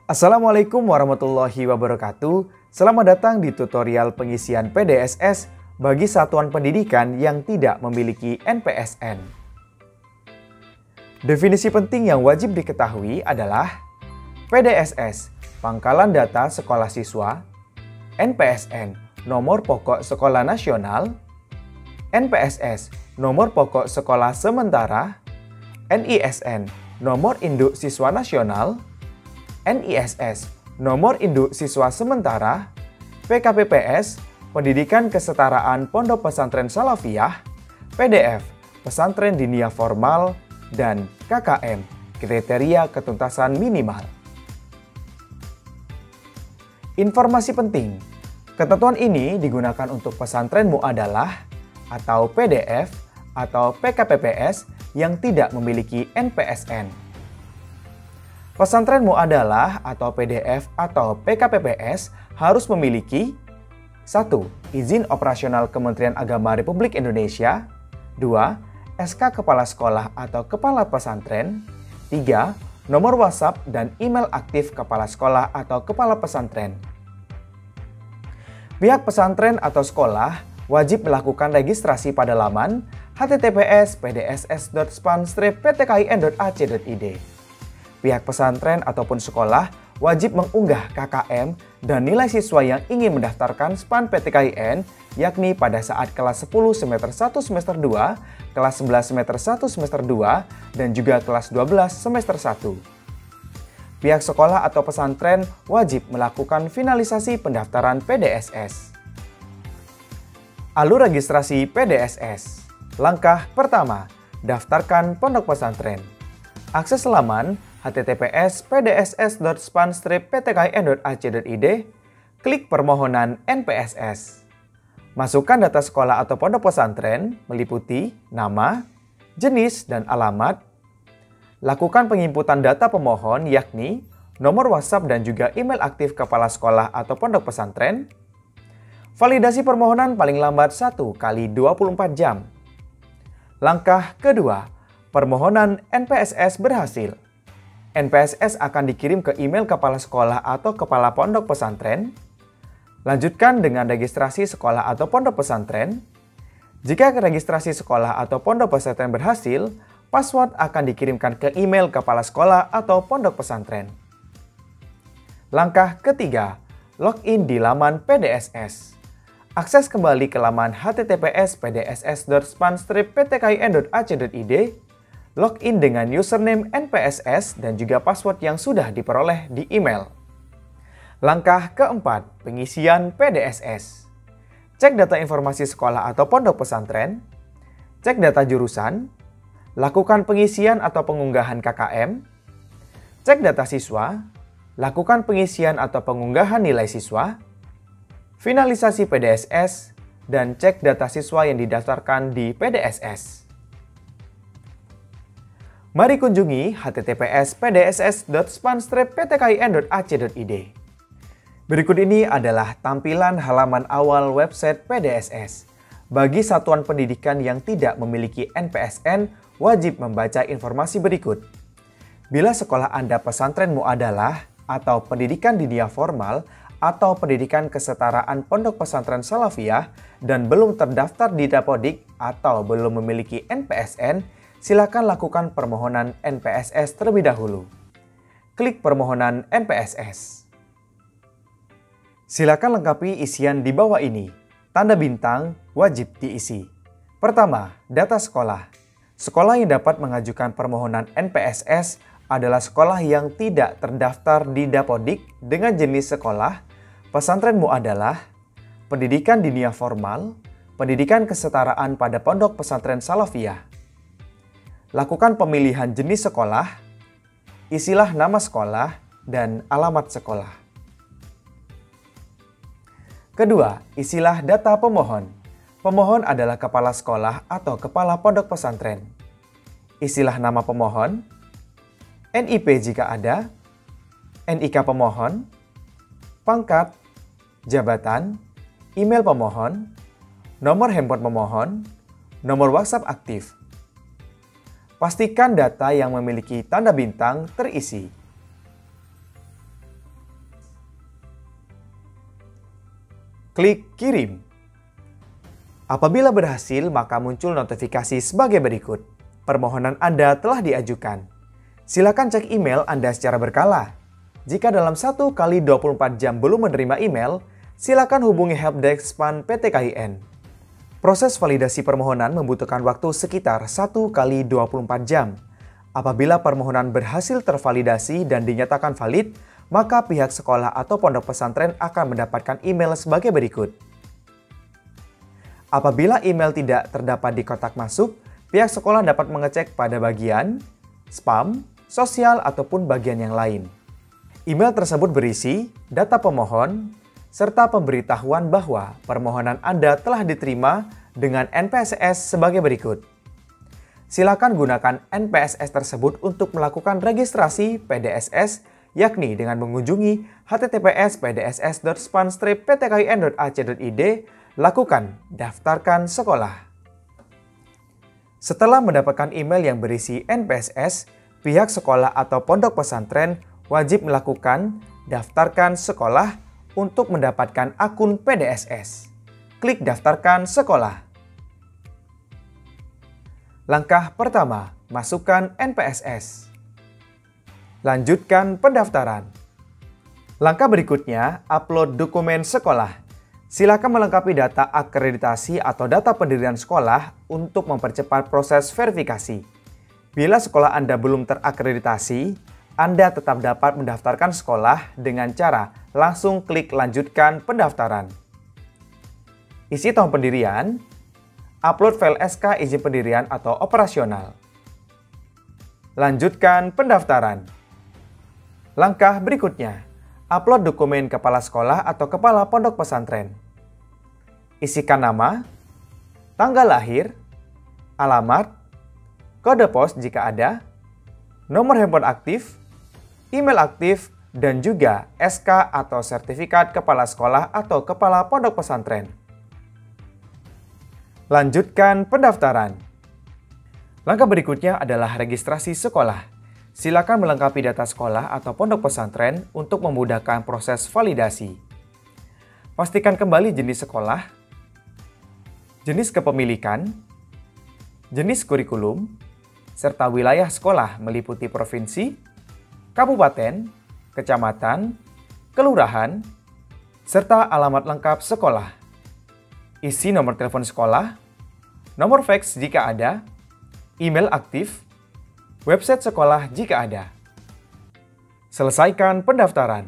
Assalamualaikum warahmatullahi wabarakatuh. Selamat datang di tutorial pengisian PDSS bagi satuan pendidikan yang tidak memiliki NPSN. Definisi penting yang wajib diketahui adalah PDSS, Pangkalan Data Sekolah Siswa, NPSN, Nomor Pokok Sekolah Nasional, NPSS, Nomor Pokok Sekolah Sementara, NISN, Nomor Induk Siswa Nasional, NISS, Nomor Induk Siswa Sementara, PKPPS, Pendidikan Kesetaraan Pondok Pesantren Salafiyah, PDF, Pesantren Diniyah Formal, dan KKM, Kriteria Ketuntasan Minimal. Informasi penting, ketentuan ini digunakan untuk pesantren muadalah atau PDF atau PKPPS yang tidak memiliki NPSN. Pesantren muadalah atau PDF atau PKPPS harus memiliki 1. Izin operasional Kementerian Agama Republik Indonesia, 2. SK Kepala Sekolah atau Kepala Pesantren, 3. Nomor WhatsApp dan email aktif Kepala Sekolah atau Kepala Pesantren. Pihak pesantren atau sekolah wajib melakukan registrasi pada laman https://pdss.span-ptkin.ac.id. Pihak pesantren ataupun sekolah wajib mengunggah KKM dan nilai siswa yang ingin mendaftarkan SPAN PTKIN, yakni pada saat kelas 10 semester 1 semester 2, kelas 11 semester 1 semester 2, dan juga kelas 12 semester 1. Pihak sekolah atau pesantren wajib melakukan finalisasi pendaftaran PDSS. Alur registrasi PDSS. Langkah pertama, daftarkan pondok pesantren. Akses laman https://pdss.span-ptkin.ac.id, klik permohonan NPSS. Masukkan data sekolah atau pondok pesantren meliputi nama, jenis, dan alamat. Lakukan penginputan data pemohon yakni nomor WhatsApp dan juga email aktif kepala sekolah atau pondok pesantren. Validasi permohonan paling lambat 1 kali 24 jam. Langkah kedua, permohonan NPSS berhasil. NPSS akan dikirim ke email kepala sekolah atau kepala pondok pesantren. Lanjutkan dengan registrasi sekolah atau pondok pesantren. Jika registrasi sekolah atau pondok pesantren berhasil, password akan dikirimkan ke email kepala sekolah atau pondok pesantren. Langkah ketiga, login di laman PDSS. Akses kembali ke laman https://pdss.span-ptkin.ac.id, login dengan username NPSS dan juga password yang sudah diperoleh di email. Langkah keempat, pengisian PDSS. Cek data informasi sekolah atau pondok pesantren, cek data jurusan, lakukan pengisian atau pengunggahan KKM, cek data siswa, lakukan pengisian atau pengunggahan nilai siswa, finalisasi PDSS, dan cek data siswa yang didaftarkan di PDSS. Mari kunjungi https://pdss.span-ptkin.ac.id. Berikut ini adalah tampilan halaman awal website PDSS. Bagi satuan pendidikan yang tidak memiliki NPSN, wajib membaca informasi berikut. Bila sekolah Anda pesantren muadalah atau pendidikan diniyah formal atau pendidikan kesetaraan pondok pesantren salafiyah dan belum terdaftar di Dapodik atau belum memiliki NPSN, silakan lakukan permohonan NPSS terlebih dahulu. Klik permohonan NPSS. Silakan lengkapi isian di bawah ini. Tanda bintang wajib diisi. Pertama, data sekolah. Sekolah yang dapat mengajukan permohonan NPSS adalah sekolah yang tidak terdaftar di Dapodik dengan jenis sekolah pesantren muadalah, pendidikan diniyah formal, pendidikan kesetaraan pada pondok pesantren salafiyah. Lakukan pemilihan jenis sekolah, isilah nama sekolah, dan alamat sekolah. Kedua, isilah data pemohon. Pemohon adalah kepala sekolah atau kepala pondok pesantren. Isilah nama pemohon, NIP jika ada, NIK pemohon, pangkat, jabatan, email pemohon, nomor handphone pemohon, nomor WhatsApp aktif. Pastikan data yang memiliki tanda bintang terisi. Klik kirim. Apabila berhasil, maka muncul notifikasi sebagai berikut. Permohonan Anda telah diajukan. Silakan cek email Anda secara berkala. Jika dalam 1 kali 24 jam belum menerima email, silakan hubungi Helpdesk SPAN PT KIN. Proses validasi permohonan membutuhkan waktu sekitar 1 kali 24 jam. Apabila permohonan berhasil tervalidasi dan dinyatakan valid, maka pihak sekolah atau pondok pesantren akan mendapatkan email sebagai berikut. Apabila email tidak terdapat di kotak masuk, pihak sekolah dapat mengecek pada bagian spam, sosial, ataupun bagian yang lain. Email tersebut berisi data pemohon, serta pemberitahuan bahwa permohonan Anda telah diterima dengan NPSS sebagai berikut. Silakan gunakan NPSS tersebut untuk melakukan registrasi PDSS, yakni dengan mengunjungi https://pdss.span-ptkin.ac.id, lakukan daftarkan sekolah. Setelah mendapatkan email yang berisi NPSS, pihak sekolah atau pondok pesantren wajib melakukan daftarkan sekolah untuk mendapatkan akun PDSS. Klik daftarkan sekolah. Langkah pertama, masukkan NPSS. Lanjutkan pendaftaran. Langkah berikutnya, upload dokumen sekolah. Silakan melengkapi data akreditasi atau data pendirian sekolah untuk mempercepat proses verifikasi. Bila sekolah Anda belum terakreditasi, Anda tetap dapat mendaftarkan sekolah dengan cara langsung klik lanjutkan pendaftaran. Isi tahun pendirian, upload file SK izin pendirian atau operasional. Lanjutkan pendaftaran. Langkah berikutnya, upload dokumen kepala sekolah atau kepala pondok pesantren. Isikan nama, tanggal lahir, alamat, kode pos jika ada, nomor handphone aktif, email aktif, dan juga SK atau sertifikat kepala sekolah atau kepala pondok pesantren. Lanjutkan pendaftaran. Langkah berikutnya adalah registrasi sekolah. Silakan melengkapi data sekolah atau pondok pesantren untuk memudahkan proses validasi. Pastikan kembali jenis sekolah, jenis kepemilikan, jenis kurikulum, serta wilayah sekolah meliputi provinsi, kabupaten, kecamatan, kelurahan, serta alamat lengkap sekolah. Isi nomor telepon sekolah, nomor fax jika ada, email aktif, website sekolah jika ada. Selesaikan pendaftaran.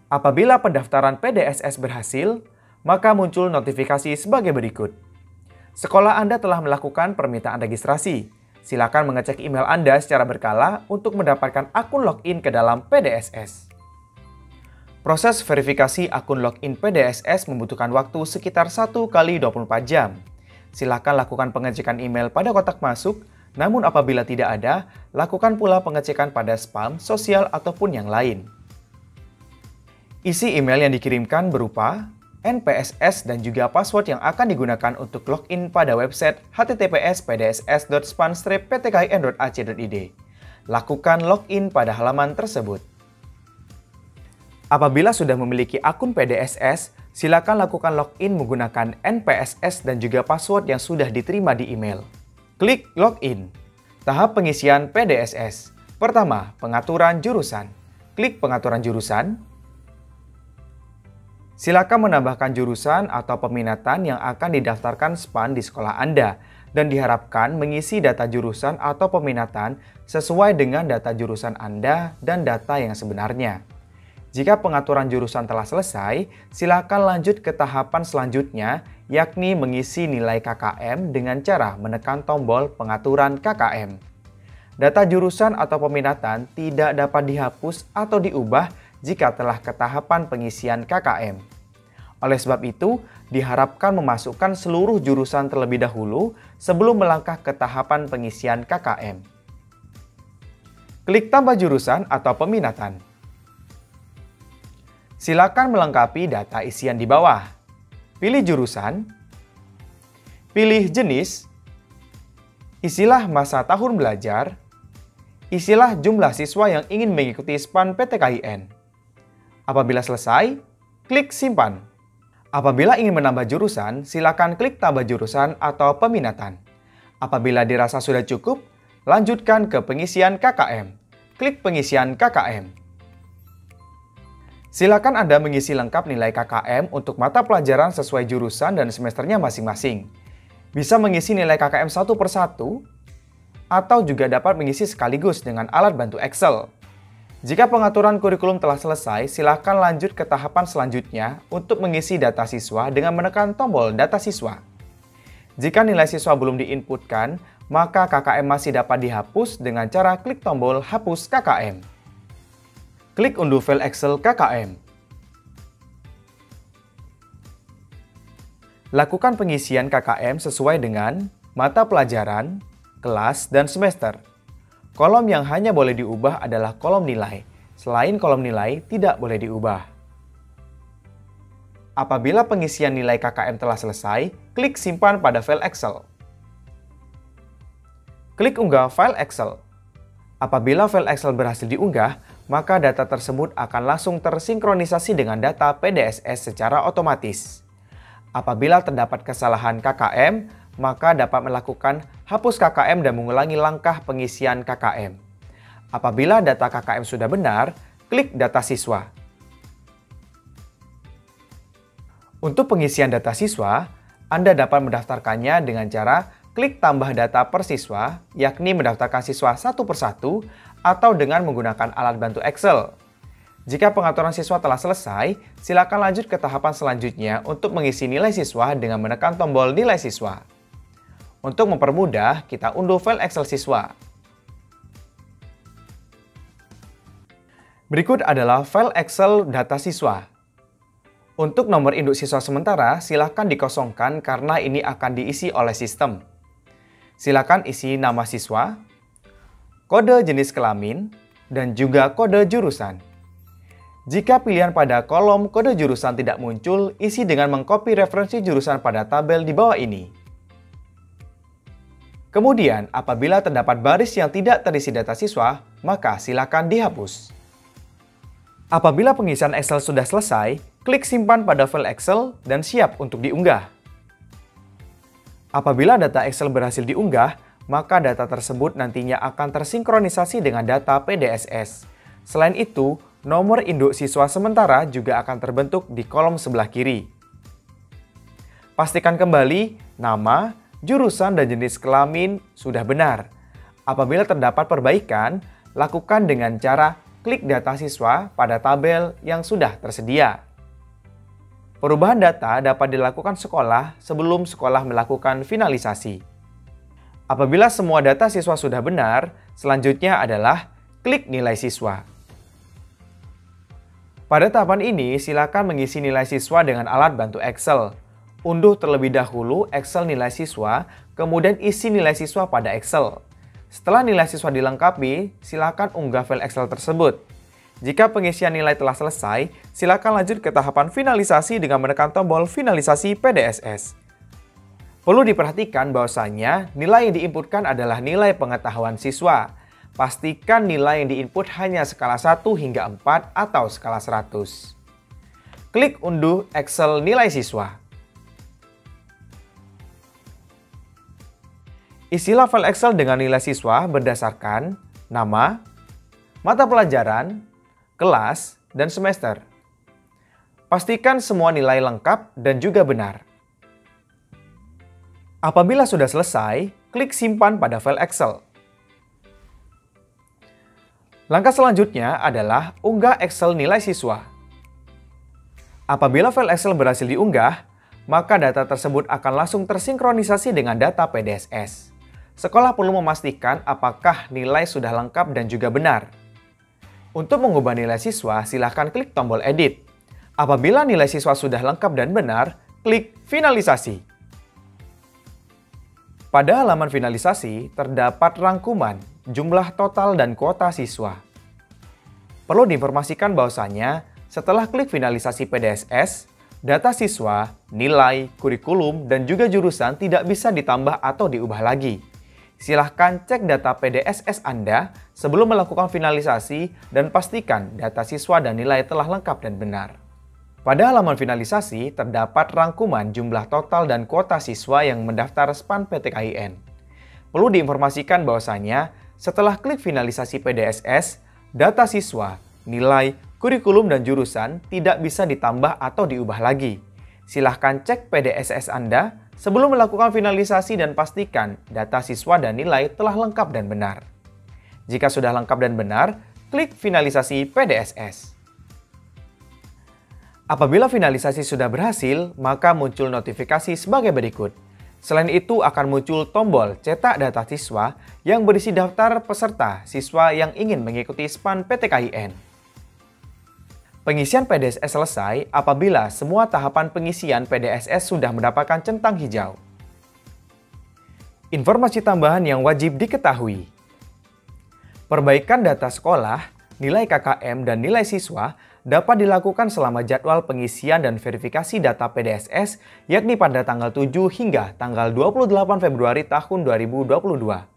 Apabila pendaftaran PDSS berhasil, maka muncul notifikasi sebagai berikut. Sekolah Anda telah melakukan permintaan registrasi. Silakan mengecek email Anda secara berkala untuk mendapatkan akun login ke dalam PDSS. Proses verifikasi akun login PDSS membutuhkan waktu sekitar 1 kali 24 jam. Silakan lakukan pengecekan email pada kotak masuk, namun apabila tidak ada, lakukan pula pengecekan pada spam, sosial, ataupun yang lain. Isi email yang dikirimkan berupa NPSS dan juga password yang akan digunakan untuk login pada website https://pdss.span-ptkin.ac.id. Lakukan login pada halaman tersebut. Apabila sudah memiliki akun PDSS, silakan lakukan login menggunakan NPSS dan juga password yang sudah diterima di email. Klik login. Tahap pengisian PDSS. Pertama, pengaturan jurusan. Klik pengaturan jurusan. Silakan menambahkan jurusan atau peminatan yang akan didaftarkan SPAN di sekolah Anda dan diharapkan mengisi data jurusan atau peminatan sesuai dengan data jurusan Anda dan data yang sebenarnya. Jika pengaturan jurusan telah selesai, silakan lanjut ke tahapan selanjutnya, yakni mengisi nilai KKM dengan cara menekan tombol pengaturan KKM. Data jurusan atau peminatan tidak dapat dihapus atau diubah jika telah ke tahapan pengisian KKM. Oleh sebab itu, diharapkan memasukkan seluruh jurusan terlebih dahulu sebelum melangkah ke tahapan pengisian KKM. Klik tambah jurusan atau peminatan. Silakan melengkapi data isian di bawah. Pilih jurusan, pilih jenis, isilah masa tahun belajar, isilah jumlah siswa yang ingin mengikuti SPAN PT KIN. Apabila selesai, klik simpan. Apabila ingin menambah jurusan, silakan klik tambah jurusan atau peminatan. Apabila dirasa sudah cukup, lanjutkan ke pengisian KKM. Klik pengisian KKM. Silakan Anda mengisi lengkap nilai KKM untuk mata pelajaran sesuai jurusan dan semesternya masing-masing. Bisa mengisi nilai KKM satu persatu, atau juga dapat mengisi sekaligus dengan alat bantu Excel. Jika pengaturan kurikulum telah selesai, silakan lanjut ke tahapan selanjutnya untuk mengisi data siswa dengan menekan tombol data siswa. Jika nilai siswa belum diinputkan, maka KKM masih dapat dihapus dengan cara klik tombol hapus KKM. Klik unduh file Excel KKM. Lakukan pengisian KKM sesuai dengan mata pelajaran, kelas, dan semester. Kolom yang hanya boleh diubah adalah kolom nilai. Selain kolom nilai, tidak boleh diubah. Apabila pengisian nilai KKM telah selesai, klik simpan pada file Excel. Klik unggah file Excel. Apabila file Excel berhasil diunggah, maka data tersebut akan langsung tersinkronisasi dengan data PDSS secara otomatis. Apabila terdapat kesalahan KKM, maka dapat melakukan hapus KKM dan mengulangi langkah pengisian KKM. Apabila data KKM sudah benar, klik data siswa. Untuk pengisian data siswa, Anda dapat mendaftarkannya dengan cara klik tambah data per siswa, yakni mendaftarkan siswa satu persatu, atau dengan menggunakan alat bantu Excel. Jika pengaturan siswa telah selesai, silakan lanjut ke tahapan selanjutnya untuk mengisi nilai siswa dengan menekan tombol nilai siswa. Untuk mempermudah, kita unduh file Excel siswa. Berikut adalah file Excel data siswa. Untuk nomor induk siswa sementara, silakan dikosongkan karena ini akan diisi oleh sistem. Silakan isi nama siswa, kode jenis kelamin, dan juga kode jurusan. Jika pilihan pada kolom kode jurusan tidak muncul, isi dengan mengcopy referensi jurusan pada tabel di bawah ini. Kemudian, apabila terdapat baris yang tidak terisi data siswa, maka silakan dihapus. Apabila pengisian Excel sudah selesai, klik simpan pada file Excel dan siap untuk diunggah. Apabila data Excel berhasil diunggah, maka data tersebut nantinya akan tersinkronisasi dengan data PDSS. Selain itu, nomor induk siswa sementara juga akan terbentuk di kolom sebelah kiri. Pastikan kembali nama, jurusan, dan jenis kelamin sudah benar. Apabila terdapat perbaikan, lakukan dengan cara klik data siswa pada tabel yang sudah tersedia. Perubahan data dapat dilakukan sekolah sebelum sekolah melakukan finalisasi. Apabila semua data siswa sudah benar, selanjutnya adalah klik nilai siswa. Pada tahapan ini, silakan mengisi nilai siswa dengan alat bantu Excel. Unduh terlebih dahulu Excel nilai siswa, kemudian isi nilai siswa pada Excel. Setelah nilai siswa dilengkapi, silakan unggah file Excel tersebut. Jika pengisian nilai telah selesai, silakan lanjut ke tahapan finalisasi dengan menekan tombol finalisasi PDSS. Perlu diperhatikan bahwasanya nilai yang diinputkan adalah nilai pengetahuan siswa. Pastikan nilai yang diinput hanya skala 1 hingga 4 atau skala 100. Klik unduh Excel nilai siswa. Isilah file Excel dengan nilai siswa berdasarkan nama, mata pelajaran, kelas, dan semester. Pastikan semua nilai lengkap dan juga benar. Apabila sudah selesai, klik simpan pada file Excel. Langkah selanjutnya adalah unggah Excel nilai siswa. Apabila file Excel berhasil diunggah, maka data tersebut akan langsung tersinkronisasi dengan data PDSS. Sekolah perlu memastikan apakah nilai sudah lengkap dan juga benar. Untuk mengubah nilai siswa, silahkan klik tombol Edit. Apabila nilai siswa sudah lengkap dan benar, klik Finalisasi. Pada halaman finalisasi, terdapat rangkuman, jumlah total dan kuota siswa. Perlu diinformasikan bahwasanya, setelah klik finalisasi PDSS, data siswa, nilai, kurikulum, dan juga jurusan tidak bisa ditambah atau diubah lagi. Silahkan cek data PDSS Anda sebelum melakukan finalisasi dan pastikan data siswa dan nilai telah lengkap dan benar. Pada halaman finalisasi terdapat rangkuman jumlah total dan kuota siswa yang mendaftar SPAN PTKIN. Perlu diinformasikan bahwasanya setelah klik finalisasi PDSS, data siswa, nilai, kurikulum dan jurusan tidak bisa ditambah atau diubah lagi. Silahkan cek PDSS Anda sebelum melakukan finalisasi dan pastikan data siswa dan nilai telah lengkap dan benar. Jika sudah lengkap dan benar, klik finalisasi PDSS. Apabila finalisasi sudah berhasil, maka muncul notifikasi sebagai berikut. Selain itu akan muncul tombol cetak data siswa yang berisi daftar peserta siswa yang ingin mengikuti SPAN PTKIN. Pengisian PDSS selesai apabila semua tahapan pengisian PDSS sudah mendapatkan centang hijau. Informasi tambahan yang wajib diketahui. Perbaikan data sekolah, nilai KKM dan nilai siswa dapat dilakukan selama jadwal pengisian dan verifikasi data PDSS yakni pada tanggal 7 hingga tanggal 28 Februari tahun 2022.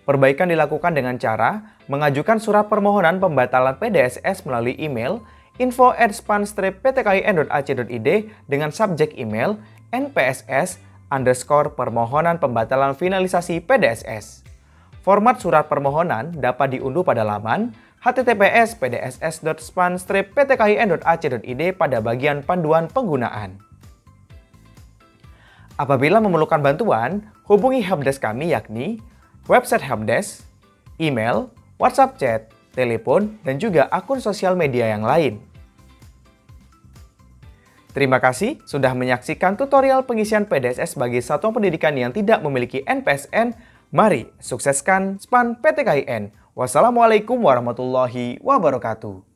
Perbaikan dilakukan dengan cara mengajukan surat permohonan pembatalan PDSS melalui email info@span-ptkin.ac.id dengan subjek email npss_permohonan pembatalan finalisasi PDSS. Format surat permohonan dapat diunduh pada laman https://pdss.span-ptkin.ac.id pada bagian panduan penggunaan. Apabila memerlukan bantuan, hubungi helpdesk kami yakni website helpdesk, email, WhatsApp chat, telepon, dan juga akun sosial media yang lain. Terima kasih sudah menyaksikan tutorial pengisian PDSS bagi satuan pendidikan yang tidak memiliki NPSN. Mari sukseskan SPAN PTKIN. Wassalamualaikum warahmatullahi wabarakatuh.